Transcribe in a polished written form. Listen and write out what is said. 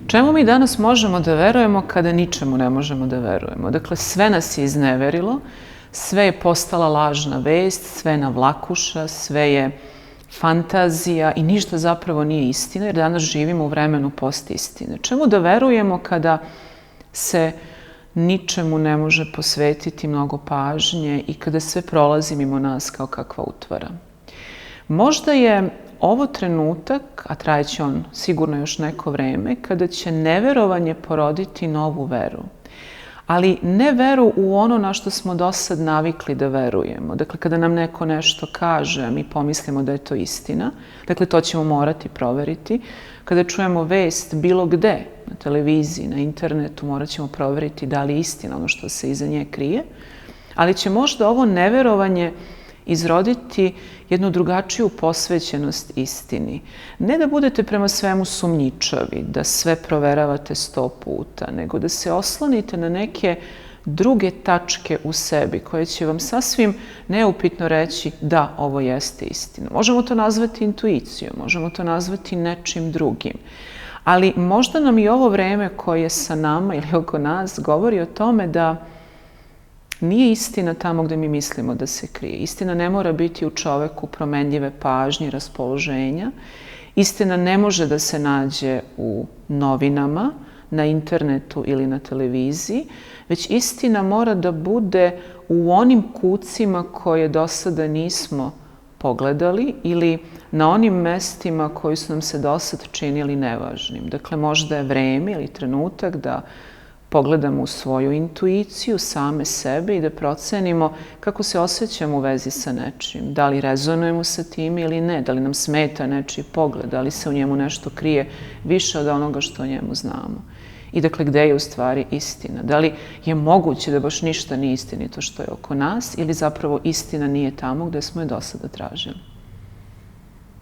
Čemu mi danas možemo da verujemo kada ničemu ne možemo da verujemo? Dakle, sve nas je izneverilo, sve je postala lažna vest, sve je navlakuša, sve je fantazija i ništa zapravo nije istina, jer danas živimo u vremenu postistine. Čemu da verujemo kada se ničemu ne može posvetiti mnogo pažnje i kada sve prolazi mimo nas kao kakva utvara? Možda je ovo trenutak, a trajeće on sigurno još neko vreme, kada će neverovanje poroditi novu veru. Ali ne veru u ono na što smo do sad navikli da verujemo. Dakle, kada nam neko nešto kaže, a mi pomislimo da je to istina, dakle, to ćemo morati proveriti. Kada čujemo vest bilo gde, na televiziji, na internetu, morat ćemo proveriti da li je istina ono što se iza nje krije. Ali će možda ovo neverovanje izroditi jednu drugačiju posvećenost istini. Ne da budete prema svemu sumnjičavi, da sve proveravate 100 puta, nego da se oslonite na neke druge tačke u sebi koje će vam sasvim neupitno reći da, ovo jeste istina. Možemo to nazvati intuicijom, možemo to nazvati nečim drugim. Ali možda nam i ovo vreme koje je sa nama ili oko nas govori o tome da nije istina tamo gde mi mislimo da se krije. Istina ne mora biti u čoveku promenljive pažnje i raspoloženja. Istina ne može da se nađe u novinama, na internetu ili na televiziji, već istina mora da bude u onim kucima koje do sada nismo pogledali ili na onim mestima koji su nam se do sad činili nevažnim. Dakle, možda je vreme ili trenutak da pogledamo u svoju intuiciju, same sebe i da procenimo kako se osjećamo u vezi sa nečim. Da li rezonujemo sa tim ili ne, da li nam smeta nečiji pogled, da li se u njemu nešto krije više od onoga što o njemu znamo. I dakle, gde je u stvari istina? Da li je moguće da baš ništa nije istinito što je oko nas ili zapravo istina nije tamo gde smo je do sada tražili?